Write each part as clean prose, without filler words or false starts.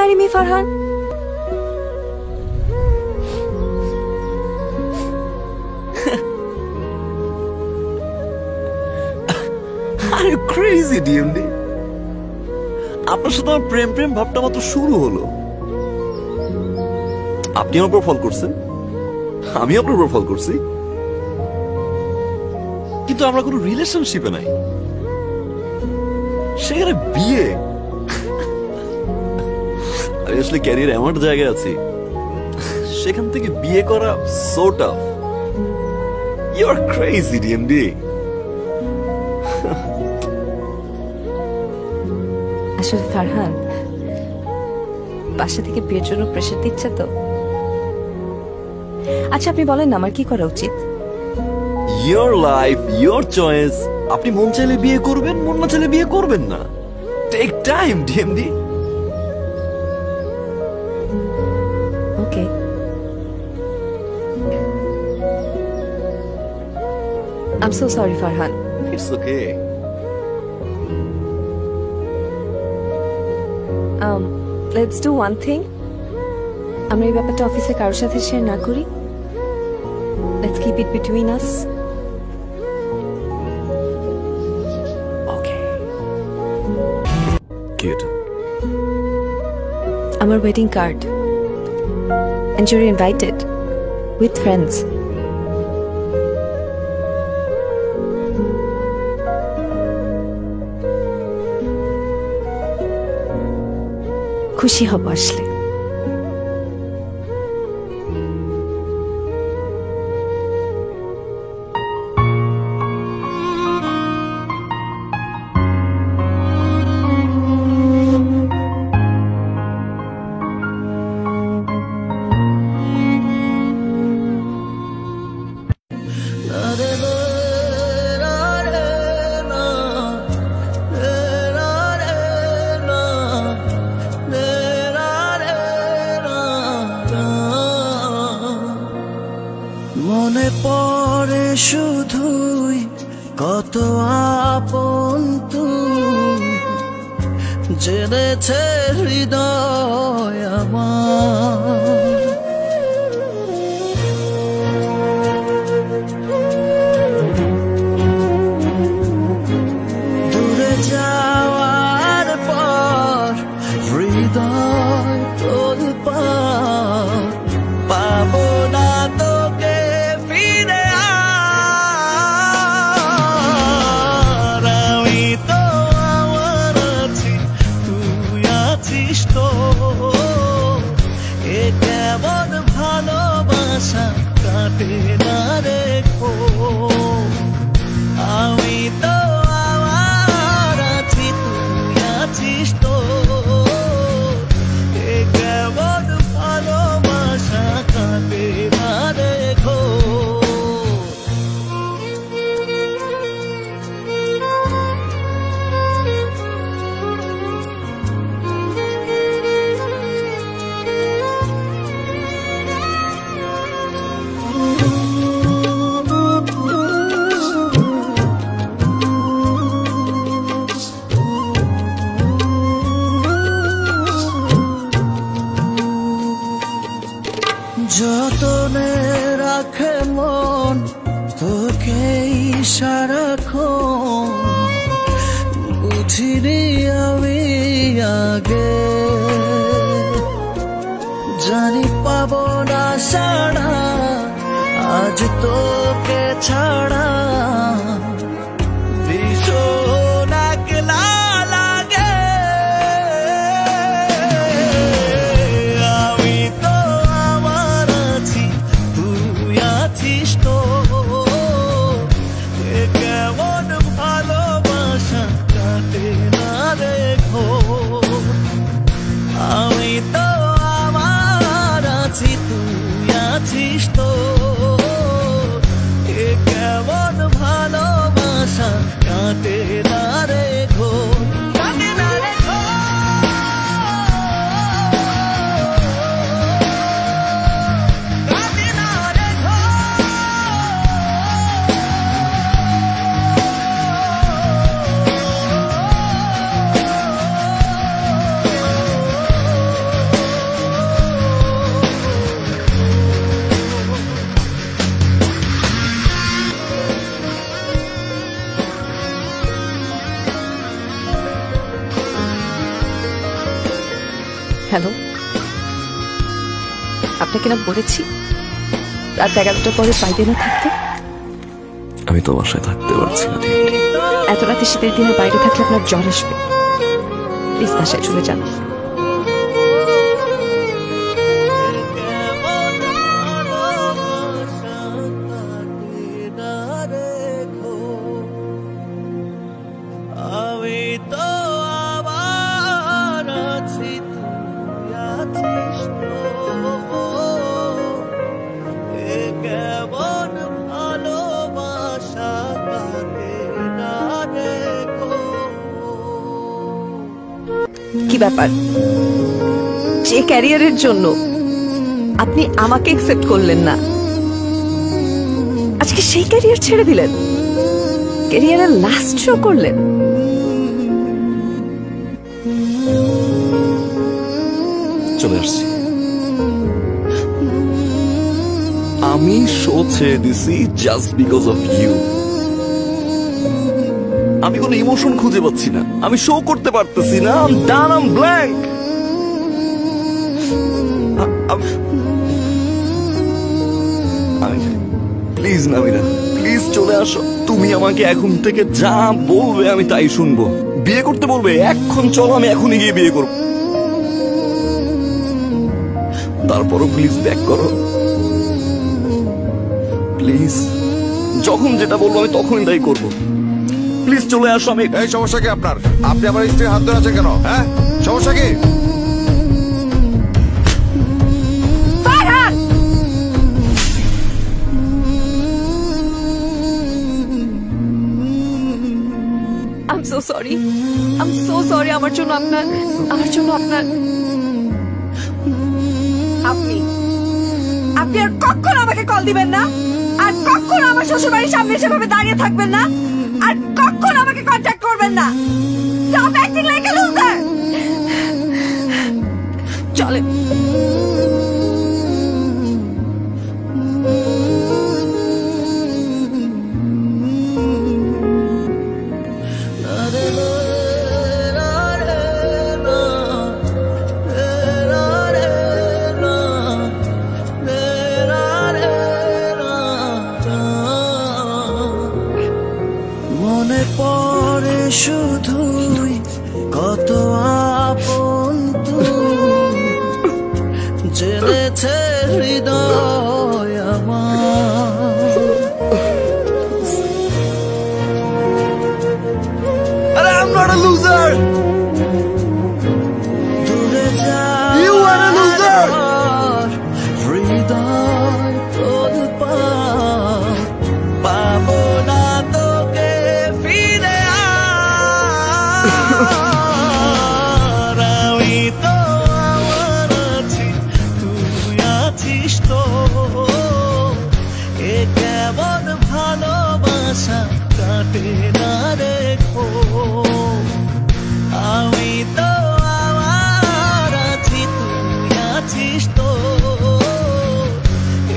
marry me, Farhan? Are you crazy, DMD? আপনার সাথে আমার প্রেম প্রেম ভাবটা মাত্র শুরু হলো। আপনি আমার উপর ফল করছেন, আমি আপনার উপর ফল করছি, কিন্তু আমরা কোনো রিলেশনশিপে নাই। সেখানে বিয়ে, আমি আসলে ক্যারিয়ার এমন জায়গায় আছি, সেখান থেকে বিয়ে করা so tough. You are crazy, DMD. আসলে ফারহান, বাসা থেকে বিয়ের জন্য প্রেশার দিচ্ছে তো। আচ্ছা আপনি বলেন না আমার কি করা উচিত? Your life, your choice. আপনি মন চাইলে বিয়ে করবেন, মন না চাইলে বিয়ে করবেন না। Take time, DMD. Okay. I'm so sorry, Farhan. It's okay. Let's do one thing. আমরা এই ব্যাপারটা অফিসে কারোর সাথে শেয়ার না করি। Let's keep it between us. Okay. Cute. আমার wedding card. And you're invited. With friends. খুশি হব আসলে। মনে পড়ে শুধুই কত আপন তুই, জেনেছে হৃদয় আমার। দূরে যাওয়ার পর হৃদয় তোলপাড়, পাবো না তোকে ফিরে আর। আমি তো আমার আছি, তুই আছিস তো। এ কেমন ভালোবাসা কাটে না রেখো। আমি তো আমার আছি, তুই আছিস তো। এ কেমন ভালোবাসা কাটে না রেখো। যতনে রাখে মন তোকে সারাক্ষণ, বুঝিনি আমি আগে। জানি পাবো না সাড়া আজ তোকে ছাড়া, ভীষণ একলা লাগে। আমি তো আমার আছি, তুই আছিস তো। এ কেমন ভালোবাসা কাটে না রেখো। আমি তো আমার আছি, তুই আছিস তো। এ কেমন ভালো হ্যালো, আপনাকে না বলেছি রাত 11টার পরে বাইরে না থাকতে? আমি তো বাসায় থাকতে পারছি না। এত রাতে শীতের দিনে বাইরে থাকলে আপনার জ্বর আসবে। প্লিজ বাসায় চলে যান। আমি তো আবার আছি, তুই আছিস তো। এ কেমন ভালোবাসা কাটে না রে গো। কি ব্যাপার? যে ক্যারিয়ারের জন্য আপনি আমাকে একসেপ্ট করলেন না, আজকে সেই ক্যারিয়ার ছেড়ে দিলেন, ক্যারিয়ারের লাস্ট শো করলেন। চলে আসছি। আমি শো ছেড়ে দিছি জাস্ট বিকজ অফ ইউ। আমি কোনো ইমোশন খুঁজে পাচ্ছি না, আমি শো করতে পারতেছি না। I am done, I am blank. Please Namira, please চলে আসো। তুমি আমাকে এখন থেকে যা বলবে আমি তাই শুনবো। বিয়ে করতে বলবে এখন, চলো আমি এখনই গিয়ে বিয়ে করবো। তারপরও প্লিজ ব্যাক করো প্লিজ। যখন যেটা বলবো আমি তখনই তাই করবো। প্লিজ চলে আসো। আমি এই সমস্যা কি আপনার? আপনি আমার স্ত্রীর হাত ধরে আছেন কেন? হ্যাঁ, সমস্যা কি? I'm so sorry. I'm so sorry. আমার জন্য আপনার আপনি আর কখনো আমাকে কল দিবেন না, আর কখনো আমার শ্বশুর বাড়ির সামনে সেভাবে দাঁড়িয়ে থাকবেন না, আর কখনো আমাকে কন্ট্যাক্ট করবেন না। Stop acting like a loser. চলে। মনে পড়ে শুধুই কত আপন তুই, জেনেছে হৃদয় আমার। আরে I'm not a loser. দূরে যা, You are a loser. হৃদয় তোলপা পাবো না তোকে ফিরে আর। আমি তো আমার আছি, তুই আছিস তো। এ কেমন ভালোবাসা কাটে না রে গো। আমি তো আমার আছি, তুই আছিস তো।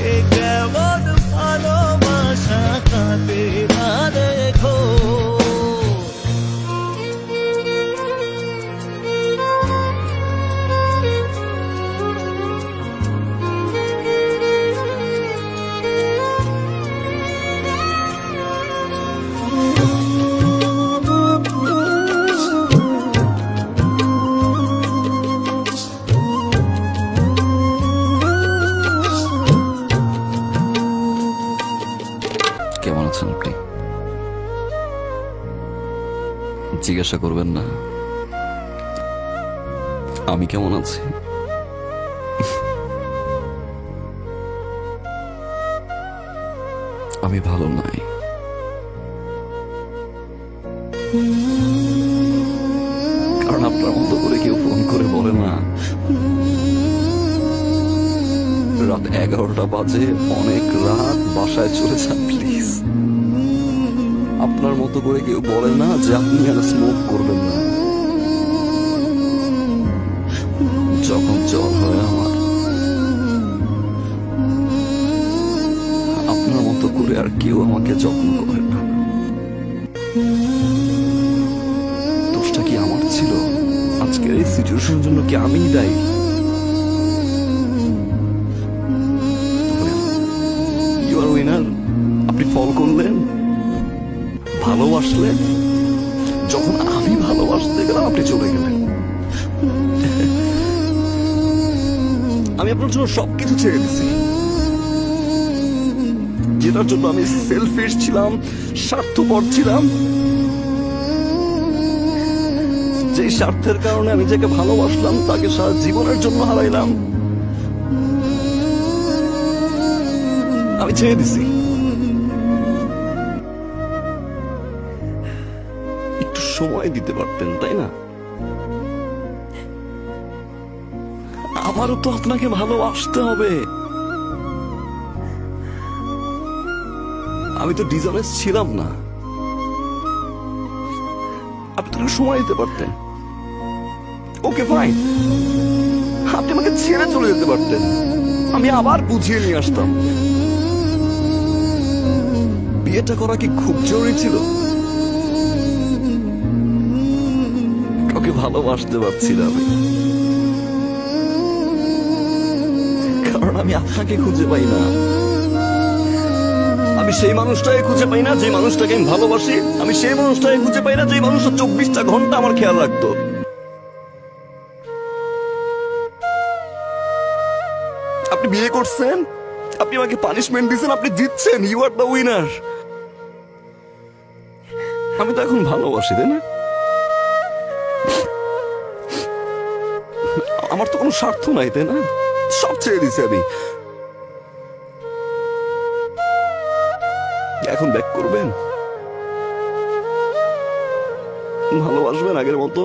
এ কেমন ভালোবাসা কাটে না রে গো। কেমন আছেন আপনি? জিজ্ঞাসা করবেন না আমি কেমন আছি? আমি ভালো নাই। কারণ আপনার মতো করে কেউ ফোন করে বলে না রাত 11টা বাজে, অনেক রাত, বাসায় চলে যান প্লিজ। আপনার মতো করে কেউ বলে না যে আপনি আর স্মোক করবেন না। যখন জ্বর হয় আমার, আপনার মতো করে আর কেউ আমাকে যত্ন করে না। দোষটা কি আমার ছিল? আজকের এই সিচুয়েশনের জন্য কি আমিই দায়ী? ভালোবাসলে, যখন আমি ভালোবাসতে গেলাম আপনি চলে গেলেন। আমি আপনার জন্য সবকিছু ছেড়ে দিছি, যেটার জন্য আমি সেলফিশ ছিলাম, স্বার্থপর ছিলাম, যে স্বার্থের কারণে আমি যাকে ভালোবাসলাম তাকে সারা জীবনের জন্য হারাইলাম। আমি ছেড়ে দিছি। একটু সময় দিতে পারতেন, তাই না? আমারও তো আপনাকে ভালোবাসতে হবে। আমি তো ডিসঅনেস্ট ছিলাম না। আপনি তো সময় দিতে পারতেন। ওকে ফাইন, আপনি আমাকে ছেড়ে চলে যেতে পারতেন, আমি আবার বুঝিয়ে নিয়ে আসতাম। বিয়েটা করা কি খুব জরুরি ছিল? কাউকে ভালোবাসতে পারছি না আমি, কারণ আমি আপনাকে খুঁজে পাই না। আমি সেই মানুষটাকে খুঁজে পাই না যে মানুষটাকে আমি ভালোবাসি। আমি সেই মানুষটাকে খুঁজে পাই না যে মানুষটা 24টা ঘন্টা আমার খেয়াল রাখতো। আপনি বিয়ে করছেন, আপনি আমাকে পানিশমেন্ট দিচ্ছেন, আপনি জিতছেন, ইউ আর দ্য উইনার। আমি তো এখন ভালোবাসি, তাই না? আমার তো কোনো স্বার্থ নাই, তাই না? সব ছেড়ে দিছি আমি। এখন ব্যাক করবেন, ভালোবাসবেন আগের মতো?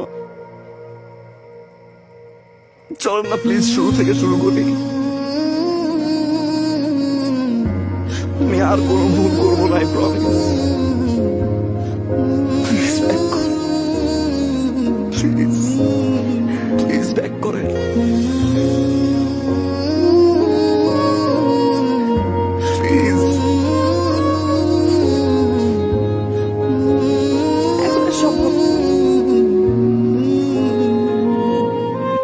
চলেন না প্লিজ, শুরু থেকে শুরু করি। আমি আর কোনো ভুল করবো না, আই প্রমিস। প্লিজ ব্যাক করেন, প্লিজ প্লিজ ব্যাক করেন। প্লিজ। এখন আর সম্ভব না।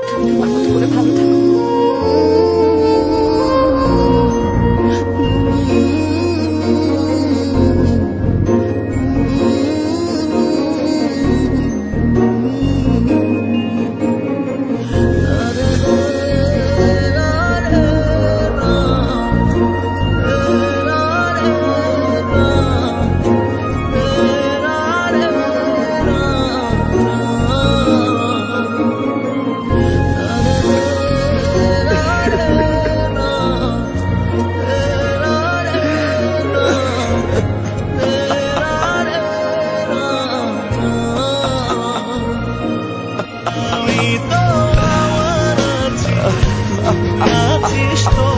তুমি তোমার মতো করে ভালো থাকো। তুই তো আমার আছিস তো